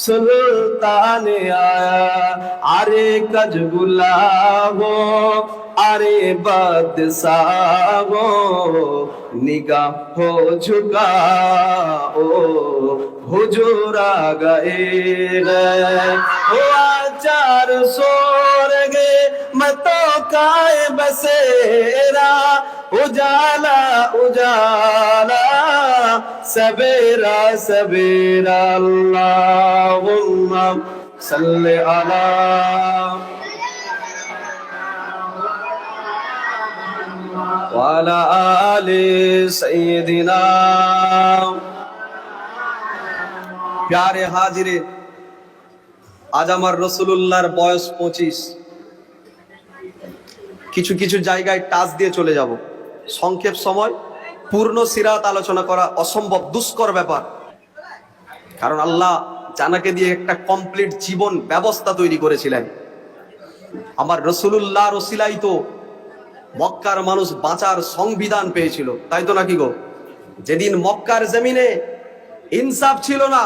सुल्तान आया, अरे कज गुलाबो, अरे बादशाहो, निगाह हो झुका ओ हुजूर आ गए, ओ आचार सोर गे मतो काय बसेरा, उजाला उजाला सवेरा सवेरा, अल्लाहुम्मा सल्ले अला वाला आले सय्यदिना। प्यारे हाजिरे, আজ আমার রাসূলুল্লাহর বয়স 25। কিছু কিছু জায়গায় টাচ দিয়ে চলে যাব, সংক্ষেপ সময় পূর্ণ সিরাত আলোচনা করা অসম্ভব দুষ্কর ব্যাপার। কারণ আল্লাহ জানাকে দিয়ে একটা কমপ্লিট জীবন ব্যবস্থা তৈরি করেছিলেন। আমার রাসূলুল্লাহর ওসিলাই তো মক্কার মানুষ বাঁচার সংবিধান পেয়েছিল, তাই তো নাকি গো? যেদিন মক্কার জমিনে ইনসাফ ছিল না,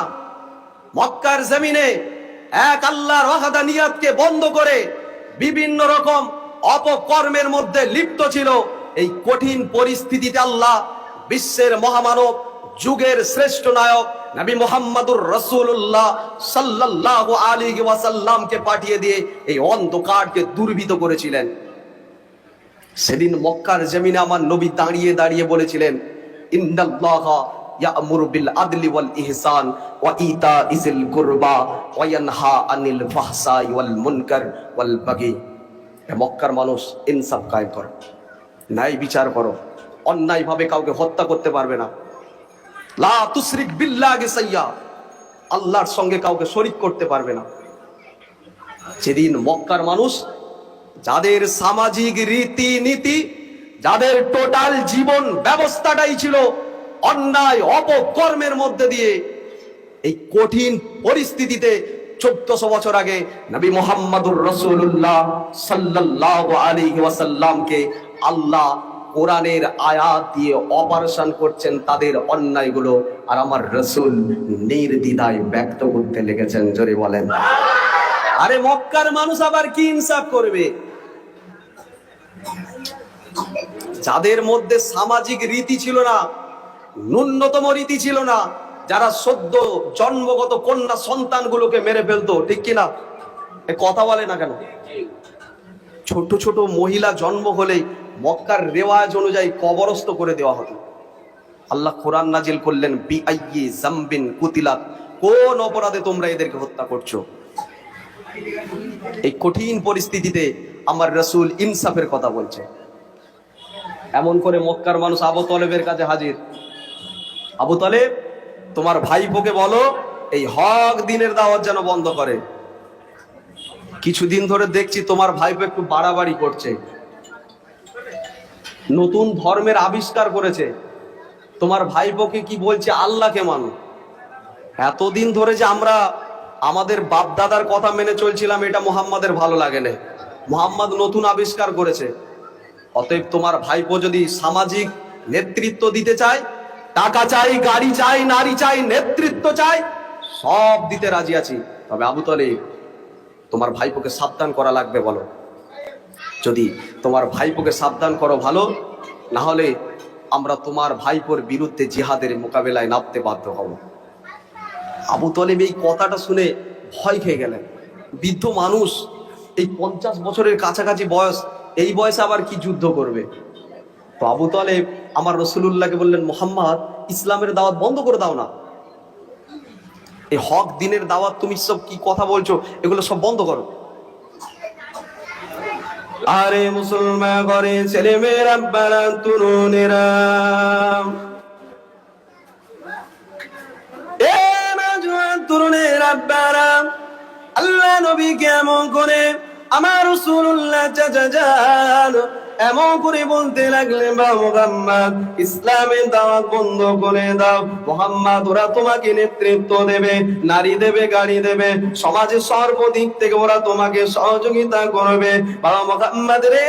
মক্কার জমিনে এক আল্লাহর ওয়াহদানিয়াতকে বন্ধ করে বিভিন্ন রকম অপকর্মের মধ্যে লিপ্ত ছিল, এই কঠিন পরিস্থিতিতে আল্লাহ বিশ্বের মহামানব, যুগের শ্রেষ্ঠ নায়ক নবী মুহাম্মদুর রাসূলুল্লাহ সাল্লাল্লাহু আলাইহি ওয়াসাল্লামকে পাঠিয়ে দিয়ে এই অন্ধকারকে দূরীভূত করেছিলেন। সেদিন মক্কার জমিনে আমার নবী দাঁড়িয়ে দাঁড়িয়ে বলেছিলেন, ইন্নাল্লাহা ইয়া'মুরু বিল আদলি ওয়াল ইহসান ওয়া ইতাইজিল কুরবা ওয়া ইয়ানহা আনিল ফাহশাই ওয়াল মুনকার ওয়াল বাগি। মক্কার মানুষ, ইনসাফ কায়েম করো, ন্যায় বিচার করো, অন্যায় ভাবে কাউকে হত্যা করতে পারবে না। লা তুশরিক বিল্লাহি সাইয়্যা, আল্লাহর সঙ্গে কাউকে শরীক করতে পারবে না। যেদিন মক্কার মানুষ, যাদের সামাজিক রীতিনীতি, যাদের টোটাল জীবন ব্যবস্থাটাই ছিল অন্যায় অপকর্মের মধ্যে দিয়ে, এই কঠিন পরিস্থিতিতে 1400 বছর আগে নবী মুহাম্মদুর রাসূলুল্লাহ সাল্লাল্লাহু আলাইহি ওয়াসাল্লামকে আল্লাহ কোরআনের আয়াত দিয়ে অপারেশন করছেন তাদের অন্যায়গুলো, আর আমার রাসূল নির্দ্বিধায় ব্যক্ত করতে লেগেছেন। জোরে বলেন। আরে মক্কার মানুষ আবার কি ইনসাফ করবে? যাদের মধ্যে সামাজিক রীতি ছিল না, ন্যূনতম রীতি ছিল না, যারা সদ্য জন্মগত কন্যা সন্তানগুলোকে মেরে ফেলতো, ঠিক কিনা? এ কথা বলে না কেন? ছোট ছোট মহিলা জন্ম হলেই মক্কার রেওয়াজ অনুযায়ী কবরস্থ করে দেওয়া হতো। আল্লাহ কোরআন নাজিল করলেন, বিআইয়ি যামবিন কুতিলাত, কোন অপরাধে তোমরা এদেরকে হত্যা করছো? এই কঠিন পরিস্থিতিতে আমার রাসূল ইনসাফের কথা বলছে। এমন করে মক্কার মানুষ আবু তালেবের কাছে হাজির। আবু তালেব, তোমার ভাইপোকে বলো এই হক দিনের দাওয়াত যেন বন্ধ করে। কিছুদিন ধরে দেখছি তোমার ভাইপো একটু বাড়াবাড়ি করছে, নতুন ধর্মের আবিষ্কার করেছে। তোমার ভাইপোকে কি বলছে? আল্লাহকে মানো। এতদিন ধরে যে আমরা আমাদের বাপ দাদার কথা মেনে চলছিলাম, এটা মুহাম্মাদের ভালো লাগে না। মুহাম্মদ নতুন আবিষ্কার করেছে। অতএব তোমার ভাইপো যদি সামাজিক নেতৃত্ব দিতে চায়, টাকা চাই, গাড়ি চাই, নারী চাই, নেতৃত্ব চাই, সব দিতে রাজি আছি। তবে আবু তালেব, তোমার ভাইপোকে সাবধান করা লাগবে। বলো, যদি তোমার ভাইপোকে সাবধান করো ভালো, না হলে আমরা তোমার ভাইপোর বিরুদ্ধে জিহাদের মোকাবেলায় নামতে বাধ্য হব। আবু তালেব এই কথাটা শুনে ভয় খেয়ে গেলেন। বৃদ্ধ মানুষ, এই 50 বছরের কাছাকাছি বয়স, এই বয়সে আবার কি যুদ্ধ করবে? তো আবু তালেব আমার রাসূলুল্লাহকে বললেন, মুহাম্মদ, ইসলামের দাওয়াত বন্ধ করে দাও না। এই হক দিনের দাওয়াত, তুমি সব কি কথা বলছো, এগুলো সব বন্ধ করো। আরে মুসলমান ঘরে ছেলে মেয়েরা, বাড়া তরুণেরা, এ নওজোয়ান তরুণেরা, বাড়া আল্লাহ নবী কেমন করে আমার রাসূলুল্লাহ চাচা যান এমন করে বলতে লাগলেন, বা মুহাম্মদ ইসলামের দাওয়াত বন্ধ করে দাও। মুহাম্মদ ওরা তোমাকে নেতৃত্ব দেবে, নারী দেবে, গাড়ি দেবে, সমাজে সর্বদিক থেকে ওরা তোমাকে সহযোগিতা করবে। বাবা মুহাম্মদ রে,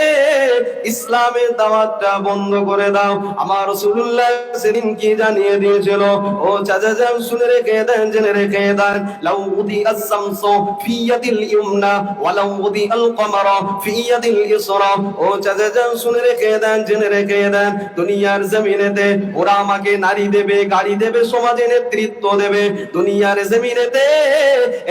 ইসলামের দাওয়াতটা বন্ধ করে দাও। আমার রাসূলুল্লাহ সেদিন কি জানিয়ে দিয়েছিল? ও চাচা যান, শুনে রেখে দেন, জেনে রেখে দেন। লাউ উদি আস-শামসু ফি ইয়াদিল ইউমনা ওয়া লাউ উদি আল-কমারা ফি ইয়াদিল ইসরা। ও চাচা যান, শুনে রেখে দেন, জেনে রেখে দেন, দুনিয়ার জমিনেতে ওরা আমাকে নারী দেবে, গাড়ি দেবে, সমাজে নেতৃত্ব দেবে। দুনিয়ার জমিনেতে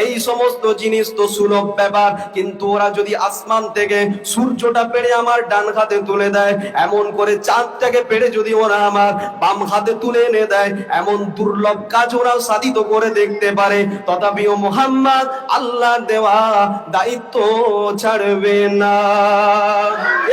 এই সমস্ত জিনিস তো সুলভ ব্যাপার, কিন্তু ওরা যদি আসমান থেকে সূর্যটা পেড়ে আমার ডান হাতে তুলে দেয়, এমন করে চাঁদটাকে পেড়ে যদি ওরা আমার বাম হাতে তুলে এনে দেয়, এমন দুর্লভ কাজ ওরা সাধিত করে দেখতে পারে, তথাপিও মুহাম্মদ আল্লাহর দেওয়া দায়িত্ব ছাড়বে না।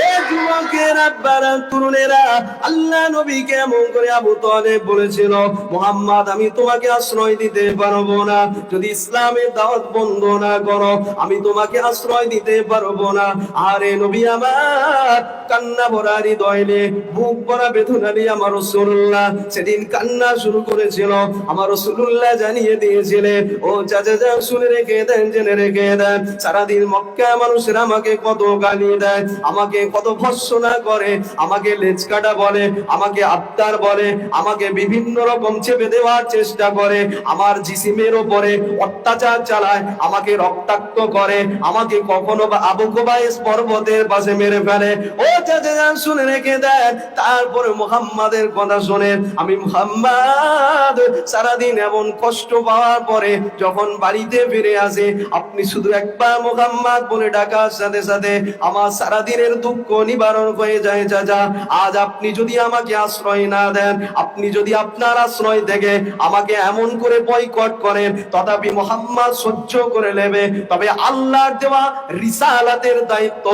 এ যুবকেরা, বারা, তরুণেরা, আল্লাহ নবীকে এমন করে আবু তালেব বলেছিল, মুহাম্মদ আমি তোমাকে আশ্রয় দিতে পারবো না, যদি ইসলামের দাওয়াত বন্ধ না করো, আমি তোমাকে আশ্রয় দিতে পারবো না। আরে নবী আমার, কান্না ভরা হৃদয় নিয়ে, বুক ভরা বেদনা নিয়ে আমার রাসূলুল্লাহ সেদিন কান্না শুরু করেছিল। আমার রাসূলুল্লাহ জানিয়ে দিয়েছিলেন, ও চাচা যান, শুনে রেখে দেন, জেনে রেখে দেন, সারাদিন মক্কা মানুষেরা আমাকে কত গালি দেয়, আমাকে কত ভর্ৎসনা করে, আমাকে লেজ কাটা বলে, আমাকে আত্মার বলে, আমাকে বিভিন্ন রকম চেপে দেওয়ার চেষ্টা করে, আমার জিসিমের উপরে অত্যাচার চালায়, আমাকে রক্তাক্ত করে, আমাকে কখনো বা আবু কুবাইস পর্বতের পাশে মেরে ফেলে। ও চাচা যান, শুনে রেখে দেন। তারপরে মুহাম্মাদের কথা শুনেন, আমি মুহাম্মদ সারাদিন এমন কষ্ট পাওয়ার পরে যখন বাড়িতে ফিরে আসে, আপনি শুধু একবার মুহাম্মদ বলে ডাকার সাথে সাথে আমার সারাদিনের দুঃখ নিবারণ হয়ে যায়। চাচা, আজ আপনি যদি আমাকে আশ্রয় না দেন, আপনি যদি আপনার আশ্রয় থেকে আমাকে এমন করে বয়কট করেন, তথাপি মুহাম্মদ সহ্য করে নেবে, তবে আল্লাহর দেওয়া রিসালাতের দায়িত্ব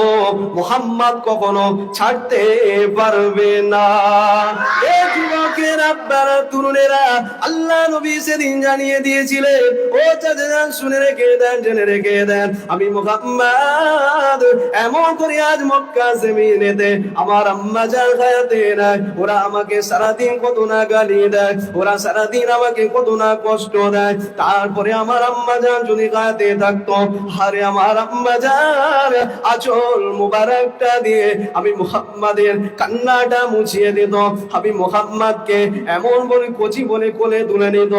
মুহাম্মদ কখনো ছাড়তে পারবে না। এ যুবকের, আব্বারা, তরুণেরা, আল্লাহ নবী সেদিন জানিয়ে দিয়েছিলেন, ও চাচা যান, শুনে রেখে দেন, জেনে রেখে দেন, আমি মুহাম্মদ এমন করে আজ মক্কা জমিনেতে আমার আম্মা জান হায়াতে নাই, ওরা আমাকে সারাদিন কত না গালি দেয়, ওরা সারাদিন আমাকে কত না কষ্ট দেয়, তারপরে আমার আম্মা জান যদি হায়াতে থাকতো, আরে আমার আম্মা জান আঁচল মুবারকটা দিয়ে আমি মুহাম্মাদের কান্নাটা মুছিয়ে দিত, আমি মুহাম্মাদকে এমন বলে কচি বলে কোলে তুলে নিত।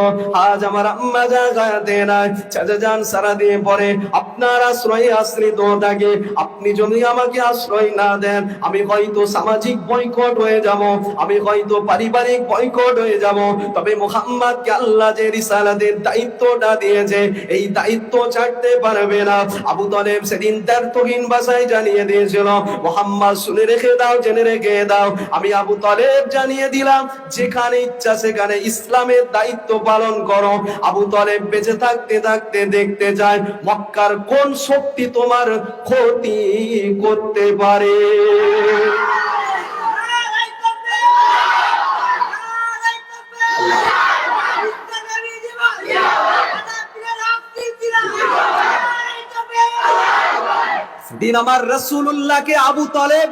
আজ আমার আম্মা জান হায়াতে নাই, চাচা যান সারাদিন পরে আপনার আশ্রয়ে আশ্রিত থাকে, আপনি যদি আমাকে আশ্রয় না দেন, আমি হয়তো সামাজিক বয়কট হয়ে যাব, আমি হয়তো পারিবারিক বয়কট হয়ে যাব, তবে মুহাম্মদকে আল্লাহ যে রিসালাতের দায়িত্বটা দিয়েছে, এই দায়িত্ব ছাড়তে পারবে না। আবু তালেব সেদিন তার তহিন ভাষায় জানিয়ে দিয়েছিল, মুহাম্মদ শুনে রেখে দাও, জেনে রেখে দাও, আমি আবু তালেব জানিয়ে দিলাম, যেখানে ইচ্ছা সেখানে ইসলামের দায়িত্ব পালন করো। আবু তালেব বেঁচে থাকতে থাকতে দেখতে চায় মক্কার কোন শক্তি তোমার ক্ষতি করতে পারে। দিন আমার রাসূলুল্লাহকে আবু তালেব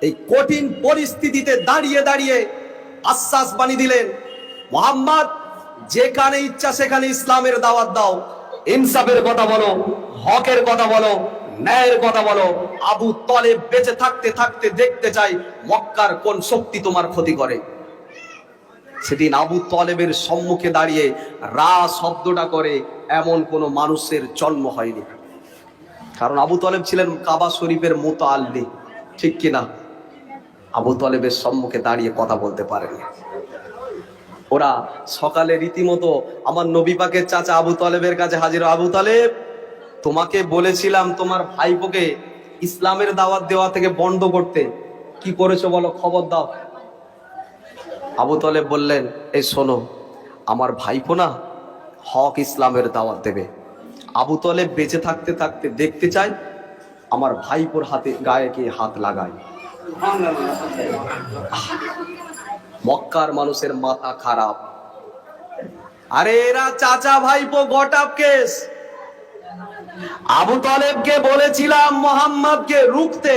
এই কঠিন পরিস্থিতিতে দাঁড়িয়ে দাঁড়িয়ে আশ্বাস বাণী দিলেন, মুহাম্মদ যেখানে ইচ্ছা সেখানে ইসলামের দাওয়াত দাও, ইনসাফের কথা বলো, হকের কথা বলো, ন্যায়ের কথা বলো। আবু তালেব বেঁচে থাকতে থাকতে দেখতে চাই মক্কার কোন শক্তি তোমার ক্ষতি করে। সেদিন আবু তালেবের সম্মুখে দাঁড়িয়ে রা শব্দটা করে এমন কোন মানুষের জন্ম হয়নি, কারণ আবু তালেব ছিলেন কাবা শরীফের মুতাআল্লি, ঠিক কিনা? আবু তালেবের সম্মুখে দাঁড়িয়ে কথা বলতে পারেনি। ওরা সকালে রীতিমতো আমার নবী পাকের চাচা আবু তালেবের কাছে হাজির, আবু তালেব তোমাকে বলেছিলাম তোমার ভাইপোকে ইসলামের দাওয়াত দেওয়া থেকে বন্ধ করতে, কি করেছো বলো, খবর দাও। আবু তালেব বললেন, এই শোনো, আমার ভাইপো না হক ইসলামের দাওয়াত দেবে, আবু তালেব বেঁচে থাকতে থাকতে দেখতে চাই আমার ভাইপোর হাতে গায়ে কে হাত লাগায়। মক্কার মানুষের মাথা খারাপ, আরে এরা চাচা ভাইপো গটাপ কেস। আবু তালেবকে বলেছিলাম মুহাম্মদকে রুখতে,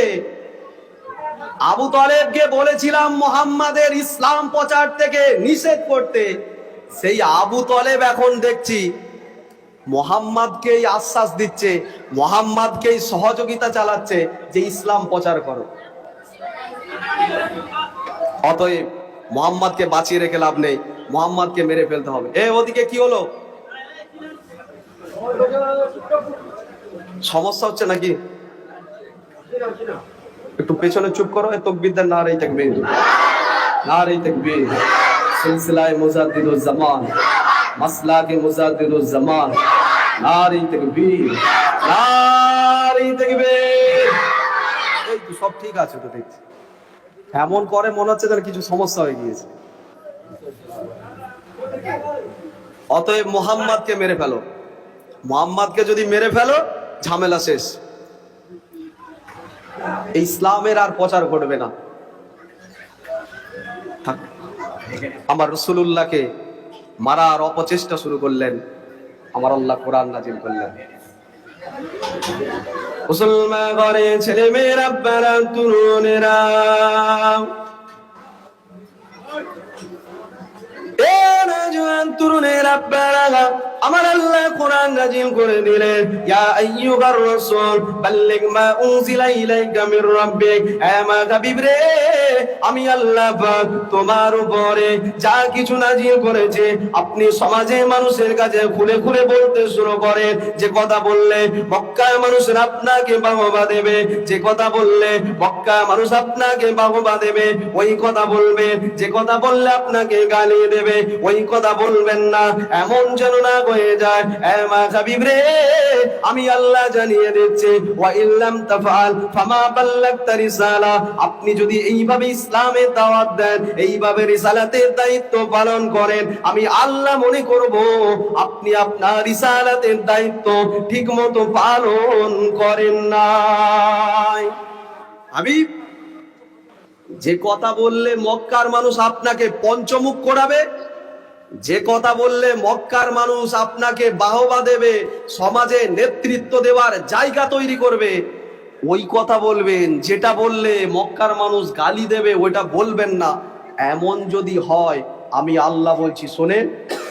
আবু তালেবকে বলেছিলাম মুহাম্মাদের ইসলাম প্রচার থেকে নিষেধ করতে, সেই আবু তালেব এখন দেখছি মুহাম্মাদকেই আশ্বাস দিচ্ছে, মুহাম্মাদকেই সহযোগিতা চালাচ্ছে যে ইসলাম প্রচার করো। অতএব মুহাম্মাদকে বাঁচিয়ে রেখে লাভ নেই, মুহাম্মাদকে মেরে ফেলতে হবে। ওদিকে কি হলো? সমস্যা হচ্ছে নাকি? একটু পেছনে চুপ করো। তাকবীর নারে তাকবীর, নারে তাকবীর। সিলসিলায়ে মুজাদ্দিদুজ জামান, মাসলাকে মুজাদ্দিদুজ জামান, নারে তাকবীর, নারে তাকবীর। এই তো সব ঠিক আছে তো দেখছি। এমন করে মনে হচ্ছে যেন কিছু সমস্যা হয়ে গিয়েছে। অতএব মুহাম্মাদকে মেরে ফেলো। মুহাম্মাদকে যদি মেরে ফেলো ঝামেলা শেষ, ইসলামের আর প্রচার করবে না। আমার রাসূলুল্লাহকে মারার অপচেষ্টা শুরু করলেন, আমার আল্লাহ কোরআন নাজিল করলেন। মুসলমান ঘরে ছেলে মেয়েরা, আব্বারা, তরুণেরা, তরুণেরা, আব্বারা, আমার আল্লাহ কোরআন নাজিল করে দিলেন, ইয়া আইয়ুহার রাসূল বাল্লিগ মা উনজিলা ইলাইকা মির রাব্বিক। হে মা হাবিব রে, আমি আল্লাহ পাক তোমার উপরে যা কিছু নাজিল করেছে আপনি সমাজে মানুষের কাছে খুলে খুলে বলতে শুরু করেন। যে কথা বললে মক্কার মানুষের আপনাকে বাহবা দেবে, যে কথা বললে মক্কার মানুষ আপনাকে বাহবা দেবে ওই কথা বলবে, যে কথা বললে আপনাকে গালি দেবে ওই কথা বলবেন না। এমন যেন না হয়ে যায়। এ মা হাবিব রে, আমি আল্লাহ জানিয়ে দিচ্ছি, ওয়া ইল্লাম তাফআল ফামা বাল্লাগতা রিসালা। আপনি যদি এইভাবে ইসলামের দাওয়াত দেন, এইভাবে রিসালাতের দায়িত্ব পালন করেন, আমি আল্লাহ মনে করব আপনি আপনার রিসালাতের দায়িত্ব ঠিকমতো পালন করেন নাই। হাবিব, যে কথা বললে মক্কার মানুষ আপনাকে পঞ্চমুখ করাবে, যে কথা বললে মক্কার মানুষ আপনাকে বাহবা দেবে, সমাজে নেতৃত্ব দেওয়ার জায়গা তৈরি করবে, ওই কথা বলবেন। যেটা বললে মক্কার মানুষ গালি দেবে ওইটা বলবেন না। এমন যদি হয়, আমি আল্লাহ বলছি শোনেন,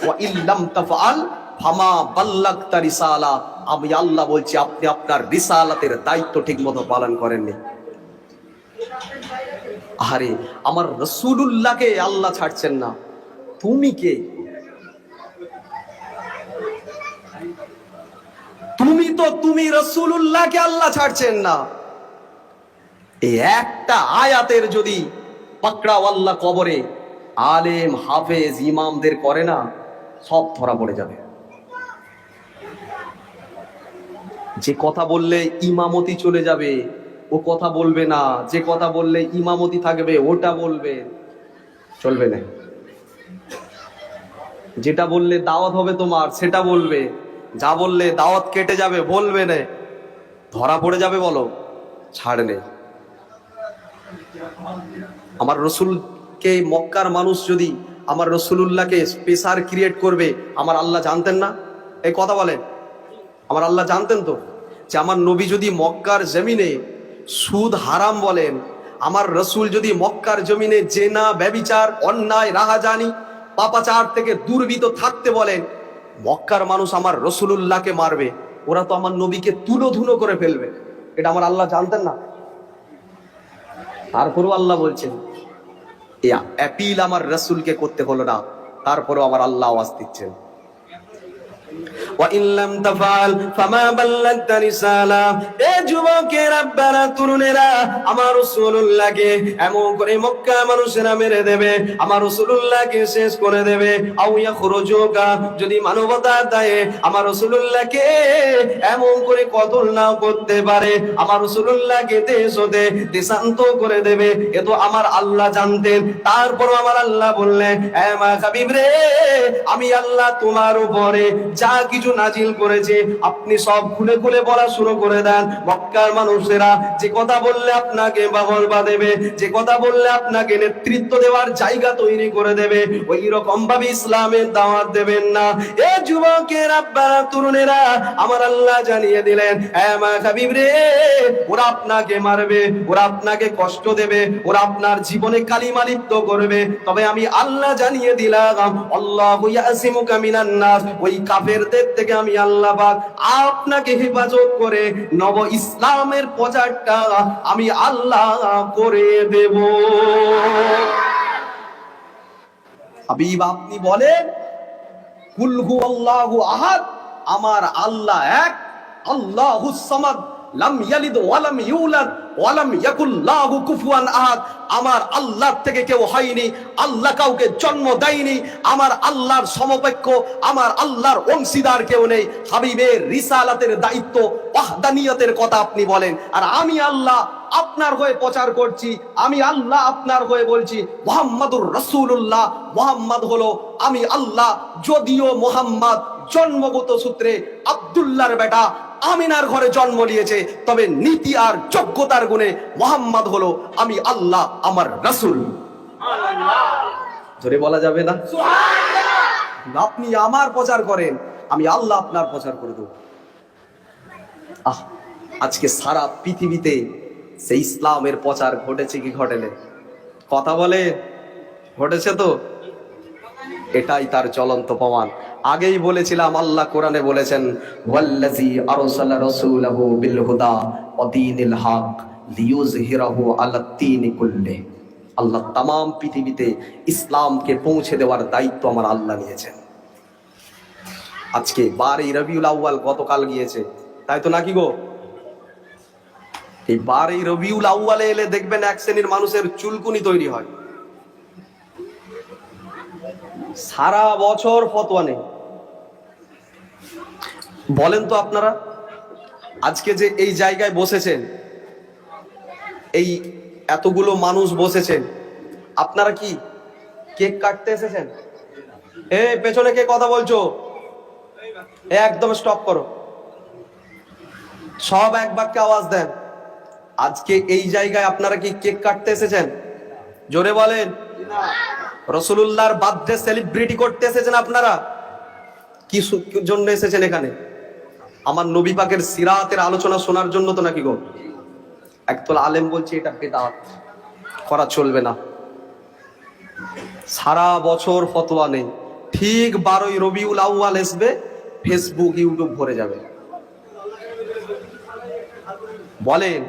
ওয়া ইল্লাম তাফআল ফামা বাল্লাগতা রিসালা। আমি আল্লাহ বলছি আপনি আপনার রিসালাতের দায়িত্ব ঠিকমতো পালন করেননি। আরে আমার রাসূলুল্লাহকে আল্লাহ ছাড়ছেন না, তুমি কে? তুমি রাসূলুল্লাহকে আল্লাহ ছাড়ছেন না। এই একটা আয়াতের যদি পাকড়াওয়াল্লা কবরে আলেম হাফেজ ইমামদের করে না, সব ধরা পড়ে যাবে। যে কথা বললে ইমামতি চলে যাবে ও কথা বলবে না, যে কথা বললে ইমামতি থাকবে ওটা বলবে, চলবে না। যেটা বললে দাওয়াত হবে তোমার সেটা বলবে, যা বললে দাওয়াত কেটে যাবে বলবে না, ধরা পড়ে যাবে। বলো, ছাড় নেই। আমার রসুলকে মক্কার মানুষ যদি আমার রসুলুল্লাহকে প্রেসার ক্রিয়েট করবে, আমার আল্লাহ জানতেন না? এই কথা বলেন, আমার আল্লাহ জানতেন তো যে আমার নবী যদি মক্কার জমিনে সুদ হারাম বলেন, আমার রসুল যদি মক্কার জমিনে জেনা ব্যভিচার অন্যায় রাহাজানি পাপাচার থেকে দূরভীত থাকতে বলেন, মক্কার মানুষ আমার রসুলুল্লাহকে মারবে, ওরা তো আমার নবীকে তুলোধুনো করে ফেলবে। এটা আমার আল্লাহ জানতেন না? তারপরেও আল্লাহ বলছেন এই অ্যাপিল আমার রসুলকে করতে হলো না, তারপরেও আমার আল্লাহ আওয়াজ দিচ্ছেন, ওয়া ইল্লাম তাফআল ফামা বাল্লাগতা রিসালা। এ যুবকেরা, আব্বারা, তরুণেরা, আমার রাসূলুল্লাহকে এমন করে মক্কা মানুষেরা মেরে দেবে, আমার রাসূলুল্লাহকে শেষ করে দেবে। আও ইয়াখরুজুকা, যদি মানবতার দায়ে আমার রাসূলুল্লাহকে এমন করে কতল নাও করতে পারে, আমার রাসূলুল্লাহকে দেশ হতে দেশান্ত করে দেবে, এ তো আমার আল্লাহ জানতেন। তারপর আমার আল্লাহ বললেন, এ মা হাবিব রে, আমি আল্লাহ তোমার উপরে যা কিছু নাজিল করেছে আপনি সব খুলে খুলে বলা শুরু করে দেন। মক্কার মানুষেরা যে কথা বললে আপনাকে বাহবা দেবে, যে কথা বললে আপনাকে নেতৃত্ব দেওয়ার জায়গা তৈরি করে দেবে, ওই রকম ভাবে ইসলামের দাওয়াত দেবেন না। এ যুবকের আব্বারা, তরুণেরা, আমার আল্লাহ জানিয়ে দিলেন, মা হাবিব রে, ওরা আপনাকে মারবে, ওরা আপনাকে কষ্ট দেবে, ওরা আপনার জীবনে কালিমা লিপ্ত করবে, তবে আমি আল্লাহ জানিয়ে দিলাম, আল্লাহু ইয়াসিমুকা মিনান নাস, ওই কাফেরদের থেকে আমি আল্লাহ পাক আপনাকে হেফাজত করে নব ইসলামের প্রচারটা আমি আল্লাহ করে দেব। হাবিব আপনি বলেন, কুল হুয়াল্লাহু আহাদ, আমার আল্লাহ এক, আল্লাহুস সামাদ, লাম ইয়ালিদ ওয়া লাম ইউলাদ ওয়া লাম ইয়াকুল লাহু কুফুয়ান আহাদ। আমার আল্লাহ থেকে কেউ হয়নি, আল্লাহ কাউকে জন্ম দেয়নি, আমার আল্লাহর সমকক্ষ, আমার আল্লাহর অংশীদার কেউ নেই। হাবিবের রিসালাতের দায়িত্ব, ওয়াহদানিয়তের কথা আপনি বলেন, আর আমি আল্লাহ আপনার হয়ে প্রচার করছি, আমি আল্লাহ আপনার হয়ে বলছি মুহাম্মাদুর রাসূলুল্লাহ, মুহাম্মদ হলো আমি আল্লাহ। যদিও মুহাম্মদ জন্মগত সূত্রে আব্দুল্লাহর বেটা, আমিনার ঘরে জন্ম নিয়েছে, তবে নীতি আর যোগ্যতার গুণে মুহাম্মদ হলো আমি আল্লাহ, আমার রাসূল। জোরে বলা যাবে না সুবহানাল্লাহ? আপনি আমার প্রচার করেন, আমি আল্লাহ আপনার প্রচার করে দেব। আজকে সারা পৃথিবীতে সেই ইসলামের প্রচার ঘটেছে কি ঘটেনি? কথা বলে ঘটেছে তো, এটাই তার জ্বলন্ত প্রমাণ। আগেই বলেছিলাম, আল্লাহ কোরআনে বলেছেন, ওয়াল্লাযী আরসালা রাসূলাহু বিল হুদা ওয়া দীনিল হক লিইয়ুযহিরাহু আলাদ দীনি কুল্লি। আল্লাহ तमाम পৃথিবীতে ইসলামকে পৌঁছে দেওয়ার দায়িত্ব আমার আল্লাহ নিয়েছেন। আজকে 12 রবিউল আউয়াল গতকাল গিয়েছে, তাই তো নাকি গো? এই 12 রবিউল আউয়ালে এলে দেখবেন এক শ্রেণীর মানুষের চুলকুনি তৈরি হয়। সারা বছর ফতোয়া নেই। বলেন তো আপনারা, আজকে যে এই জায়গায় বসেছেন, এই এতগুলো মানুষ বসেছেন, আপনারা কি কেক কাটতে এসেছেন? পেছনে কে কথা বলছো? একদম স্টপ করো, সব এক বাক্যে আওয়াজ দেন। আজকে এই জায়গায় আপনারা কি কেক কাটতে এসেছেন? জোরে বলেন। রাসূলুল্লাহর বার্থডে সেলিব্রিটি করতে এসেছেন আপনারা? কি জন্য এসেছেন এখানে? আমার নবী পাকের সিরাতের আলোচনা শোনার জন্য তো নাকি গো? একদল আলেম বলছে এটা বিদআত, করা চলবে না। সারা বছর ফতোয়া নেই, ঠিক 12 রবিউল আউয়াল আসবে, ফেসবুক ইউটিউব ভরে যাবে। বলেন,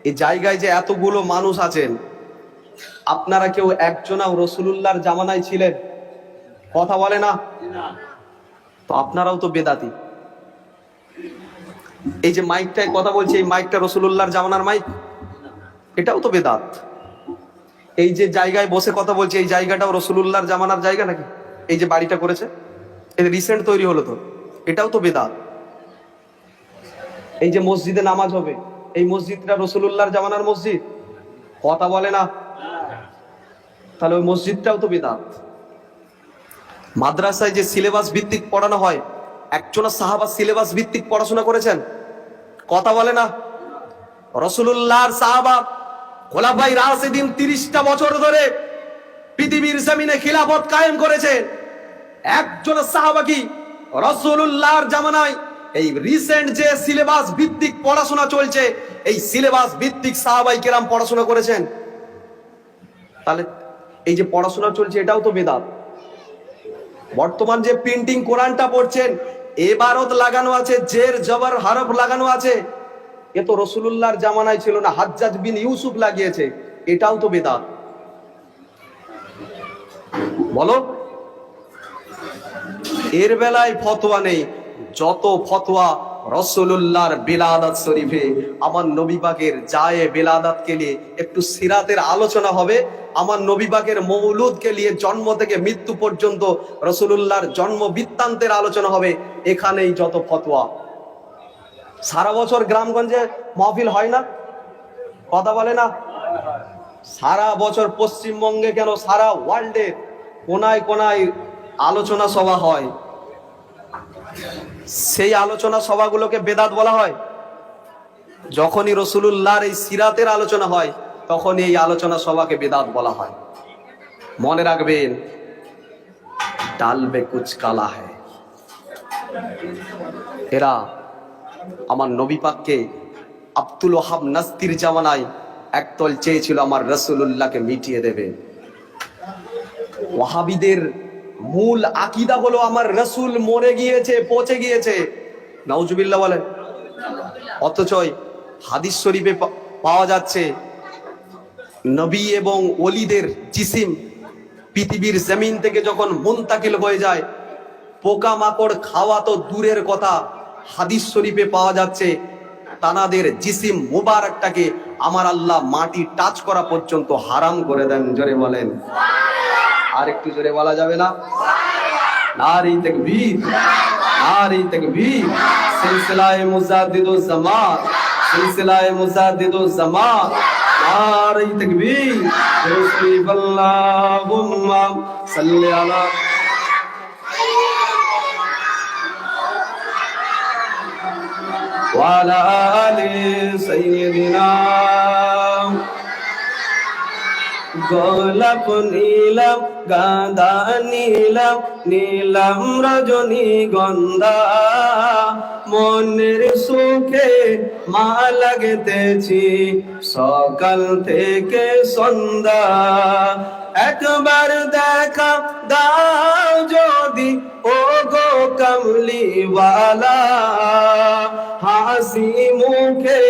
এই জায়গায় যে এতগুলো মানুষ আছেন, আপনারা কেউ একজনাও রাসূলুল্লাহর জামানায় ছিলেন? কথা বলে না তো, আপনারাও তো বেদাতি। এই যে মাইকটায় কথা বলছে, এই মাইকটা রাসূলুল্লাহর জামানার মাইক? এটাও তো বেদাত। এই যে জায়গায় বসে কথা বলছে, এই জায়গাটাও রাসূলুল্লাহর জামানার জায়গা নাকি? এই যে বাড়িটা করেছে, এটা রিসেন্ট তৈরি হলো তো, এটাও তো বেদাত। এই যে মসজিদে নামাজ হবে, এই মসজিদটা রাসূলুল্লাহর জামানার মসজিদ? কথা বলে না, তাহলে ওই মসজিদটাও তো বিদআত। মাদ্রাসায় যে সিলেবাস ভিত্তিক পড়ানো হয়, একজন সাহাবা সিলেবাস ভিত্তিক পড়াশোনা করেছেন? কথা বলে না। রাসূলুল্লাহর সাহাবা খোলাফায়ে রাশিদিন 30টা বছর ধরে পৃথিবীর জমিনে খিলাফত কায়েম করেছেন। একজন সাহাবা কি রাসূলুল্লাহর জামানায় এই রিসেন্ট যে সিলেবাস ভিত্তিক পড়াশোনা চলছে, এই সিলেবাস ভিত্তিক সাহাবায়ে কেরাম পড়াশোনা করেছেন? তাহলে এই যে পড়াশোনা চলছে, এটাও তো বেদাত। বর্তমান যে প্রিন্টিং কোরআনটা পড়ছেন, এবারত লাগানো আছে, জের জবর হরফ লাগানো আছে, এ তো রাসূলুল্লাহর জামানায় ছিল না, হাজ্জাজ বিন ইউসুফ লাগিয়েছে, এটাও তো বেদাত। বলো, এর বেলায় ফতোয়া নেই। যত ফতোয়া রাসূলুল্লাহর বিলাদাত শরীফে, আমার নবী পাকের জায়ে বিলাদাতকে নিয়ে একটু সিরাতের আলোচনা হবে, আমার নবী পাকের মৌলুদকে নিয়ে জন্ম থেকে মৃত্যু পর্যন্ত রাসূলুল্লাহর জন্ম বৃত্তান্তের আলোচনা হবে, এখানেই যত ফতোয়া। সারা বছর গ্রামগঞ্জে মাহফিল হয় না? কথা বলে না। সারা বছর পশ্চিমবঙ্গে কেন, সারা ওয়ার্ল্ডে কোনায় কোনায় আলোচনা সভা হয়। সেই আলোচনা সভাগুলোকে বেদাত বলা হয়? যখনই রসুলুল্লাহর এই সিরাতের আলোচনা হয় তখনই এই আলোচনা সভাকে বেদাত বলা হয়। মনে রাখবেন, ডাল বে কুচ কালা হ্যায়। এরা আমার নবী পাককে আব্দুল ওয়াহাব নাস্তির জামানায় একদল চেয়েছিল আমার রসুলুল্লাহকে মিটিয়ে দেবে। ওয়াহাবিদের মূল আকীদা হলো আমার রসুল মরে গিয়েছে, পচে গিয়েছে। নাউজুবিল্লাহ বলেন। অথচ হাদিস শরীফে পাওয়া যাচ্ছে নবী এবং ওলিদের জিসিম পৃথিবীর জমিন থেকে যখন মুনতাকিল হয়ে যায়, পোকামাকড় খাওয়া তো দূরের কথা, হাদিস শরীফে পাওয়া যাচ্ছে তানাদের জিসিম মুবারকটাকে আমার আল্লাহ মাটি টাচ করা পর্যন্ত হারাম করে দেন। জোরে বলেন। আর একটু জোরে বলা যাবে না? নারী তাকবীর, নারী তাকবীর। সিলসিলায়ে মুজাদ্দিদুজ জামান, সিলসিলায়ে মুজাদ্দিদুজ জামান। নারী তাকবীর। আল্লাহুম্মা সাল্লি আলা ওয়া আলা আলি সাইয়্যিদিনা। গোলাপ নীলাম, গাঁদা নীলাম, নীলাম রজনীগন্ধা, মনের সুখে মা লাগতেছি সকাল থেকে সন্ধ্যা। একবার দেখা দাও যদি ও গো কামলিওয়ালা, হাসি মুখে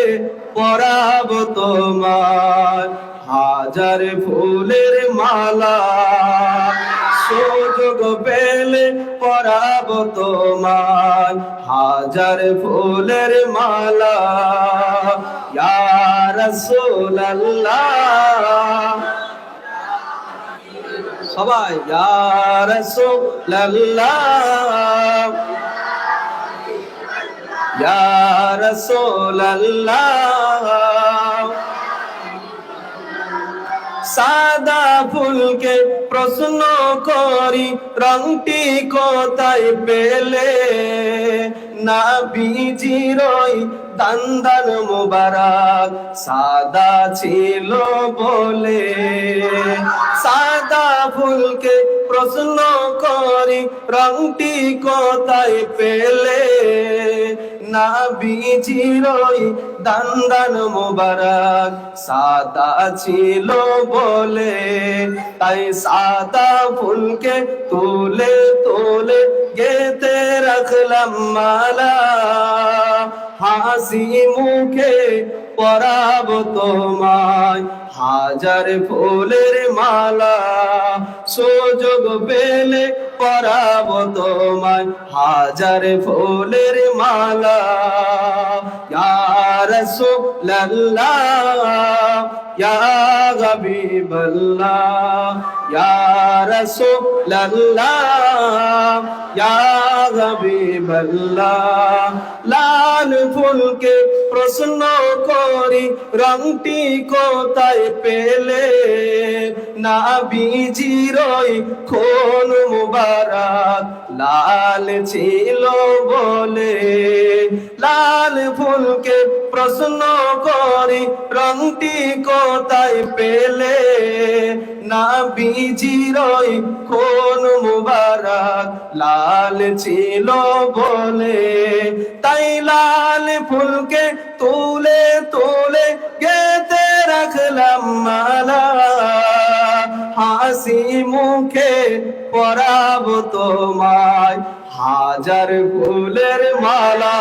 পরাবো তোমার হাজার ফুলের মালা। সুযোগ পেলে পরাবো তোমার হাজার ফুলের মালা। ইয়া রাসূলুল্লাহ, সবাই ইয়া রাসূলুল্লাহ, ইয়া রাসূলুল্লাহ। সাদা ফুলকে প্রশ্ন করি রংটি কোথায় পেলে, নবীজির ওই দান মুবারক সাদা ছিল বলে। সাদা ফুলকে প্রশ্ন করি রংটি কোথায় পেলে, নবীজির ওই দান মুবারক সাদা ছিল বলে। তাই সাদা ফুলকে তুলে তুলে গেতে রাখলাম মালা, হাসি মুখে পরাবো তোমায় হাজার ফুলের মালা। সুযোগ পেলে পরাবো তোমায় হাজার ফুলের মালা। ইয়া রাসূলুল্লাহ, ইয়া হাবিবাল্লাহ, ইয়া রাসূলুল্লাহ, ইয়া হাবিবাল্লাহ। লাল ফুলকে প্রশ্ন করি রংটি কোথায় পেলে, নবীজির ওই খুন মুবারক লাল ছিল বলে। লাল ফুলকে প্রশ্ন করি রংটি কোথায় পেলে, নবীজির ওই খুন মুবারক লাল ছিল বলে। তাই লাল ফুলকে তুলে তুলে গেতে রাখলাম মালা, হাসি মুখে পরাবো তোমায় হাজার ফুলের মালা।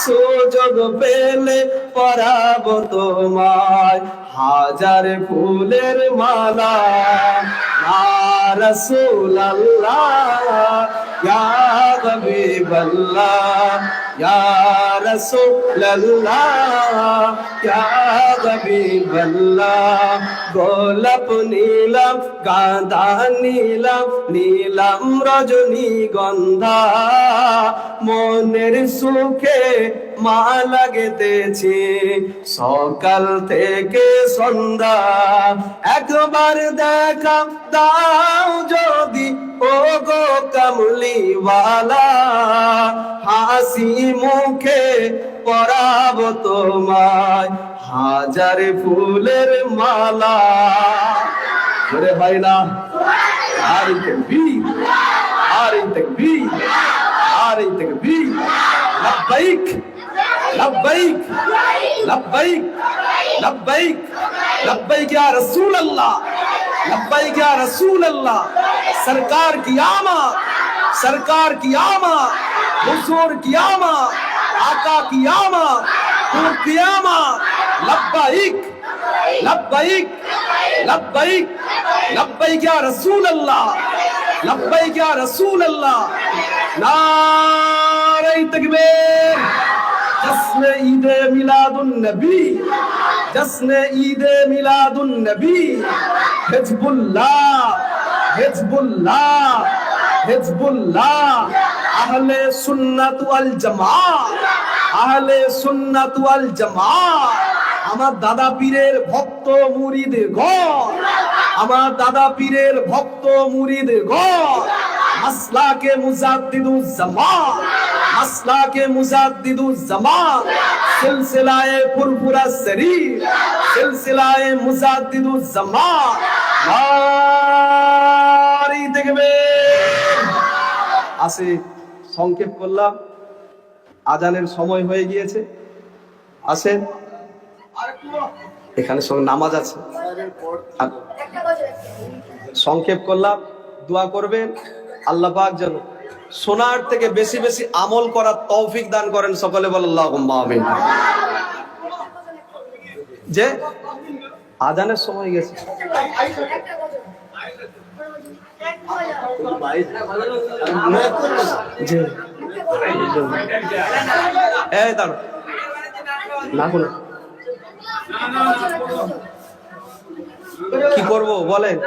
সুযোগ পেলে পরাবো তোমায় হাজার ফুলের মালা। ইয়া রাসূলুল্লাহ, ইয়া হাবিবাল্লাহ, ইয়া রাসূলুল্লাহ, ইয়া হাবিবাল্লাহ। গোলাপ নীলাম, গাঁদা নীলাম, নীলাম রজনীগন্ধা, মনের সুখে মা লাগতেছি সকাল থেকে সন্ধ্যা। একবার দেখা দাও যদি ও গো কামলিওয়ালা, হাসি হাসি মুখে পরাবো তোমায় হাজার ফুলের মালা। ওরে ভাই না, আর তাকবীর, আর তাকবীর, আর তাকবীর। লব্বাইক লব্বাইক লব্বাইক লব্বাইক लब्बैक या रसूल अल्लाह, लब्बैक या रसूल अल्लाह। सरकार की आमद, सरकार की आमद, हुजूर की आमद, आका की आमद, पूर की आमद। लब्बैक लब्बैक लब्बैक लब्बैक या रसूल अल्लाह, लब्बैक या रसूल अल्लाह। नारे तकबीर। जश्न ईदे मिलादुन नबी, जश्न ईदे मिलादुन नबी। Hezbollah Hezbollah Hezbollah. अहले सुन्नत वल जमात, अहले सुन्नत वल जमात। আমার দাদা পীরের ভক্ত মুরিদের ঘর, আমার দাদা পীরের ভক্ত মুরিদের ঘর। মাসলাকে মুজাদ্দিদুজ জামান, মাসলাকে মুজাদ্দিদুজ জামান। সিলসিলায়ে ফুরফুরা শরীফ, সিলসিলায়ে মুজাদ্দিদুজ জামান। নারে তাকবীর। আসে সংক্ষেপ করলাম, আজানের সময় হয়ে গিয়েছে। আসেন, এখানে সঙ্গে নামাজ আছে। সংক্ষেপ করলাম, দোয়া করবেন আল্লাহ পাক যেন শোনার থেকে বেশি বেশি আমল করার তৌফিক দান করেন। সকলে বলেন আল্লাহুম্মা আমিন। যে আজানের সময় গেছে, এই দাঁড়ো না, কোনো কি করব বলেন?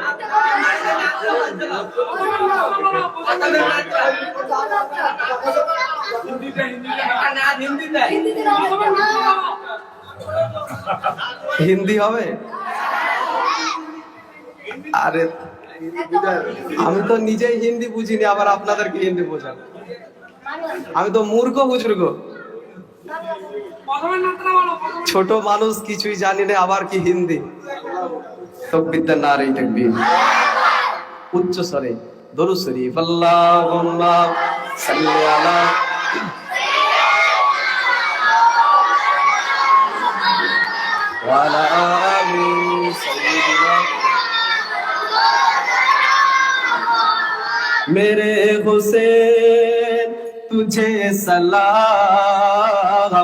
হিন্দি হবে? আরে আমি তো নিজেই হিন্দি বুঝিনি, আবার আপনাদেরকে হিন্দি বোঝাবো? আমি তো মূর্খ বুজুর্গ, ছোট মানুষ, কিছুই জানি না, আবার কি হিন্দি? তাকবীর, নারে তাকবীর। উচ্চ স্বরে দরুদ শরীফ। আল্লাহুম্মা সাল্লি আলা ওয়া আলা আলি সাইয়্যিদিনা। मेरे हुसैन तुझे सलाम,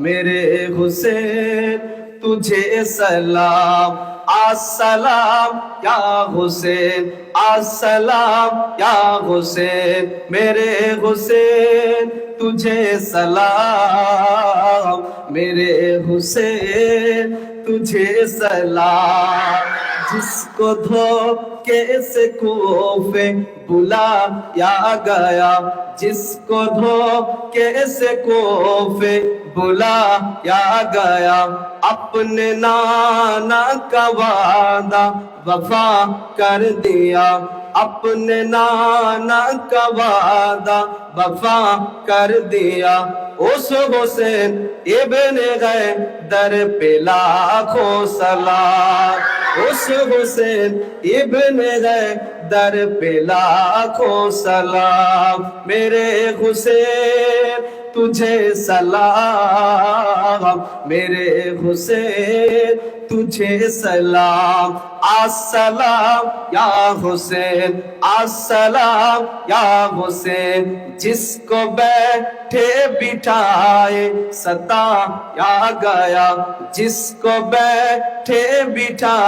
मेरे हुसैन तुझे सलाम। अस्सलाम या हुसैन, अस्सलाम या हुसैन। मेरे हुसैन तुझे सलाम, मेरे हुसैन तुझे सलाम। जिसको धोखे से कोफे बुलाया गया, जिसको धोखे से कोफे बुलाया गया। अपने नाना का वादा वफा कर दिया, अपने नाना का वादा वफा कर दिया। उस हुसैन इब्ने गैदर पे लाखों सलाम, उस हुसैन इब्ने गैदर पे लाखों सलाम। मेरे हुसैन तुझे सलाम, मेरे हुसैन तुझे सलाम। अस्सलाम या हुसैन, अस्सलाम या हुसैन। जिसको बैठे बिठाए सताया गया, जिसको बैठे बिठा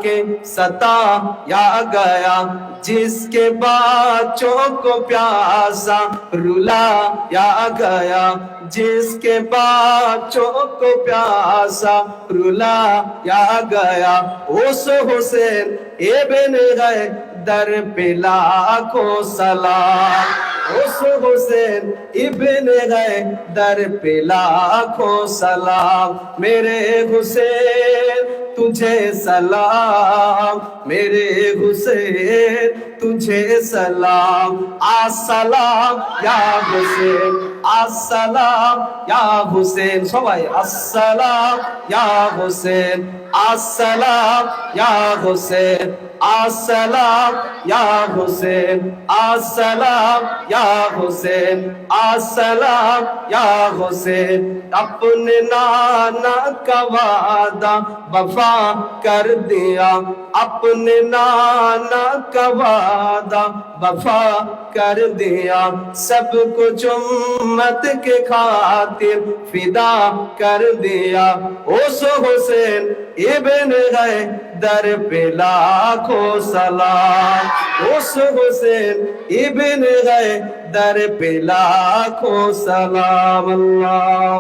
के सताया गया। जिसके बच्चों को प्यासा रुलाया गया, जिसके बच्चों को प्यासा रुलाया गया। उस हुसैन इब्ने गैदर पे लाखों सलाम, उस हुसैन इब्ने गैदर पे लाखों सलाम। मेरे हुसैन तुझे सलाम, मेरे हुसैन तुझे सलाम। अस्सलाम या हुसैन, আসসালাম ইয়া হুসেন, সবাই আসসালাম ইয়া হুসেন, আসসালাম ইয়া হুসেন, আসসালাম ইয়া হুসেন, আসসালাম ইয়া হুসেন, আসসালাম ইয়া হুসেন। अपने नाना का वादा वफा कर दिया, अपने नाना का वादा वफा कर दिया, सब कुछ उम्मत के खातिर फिदा कर दिया। उस हुसैन इब्न हैदर पे लाखों सलाम, उस हुसैन इब्न हैदर पे लाखों सलाम। अल्लाह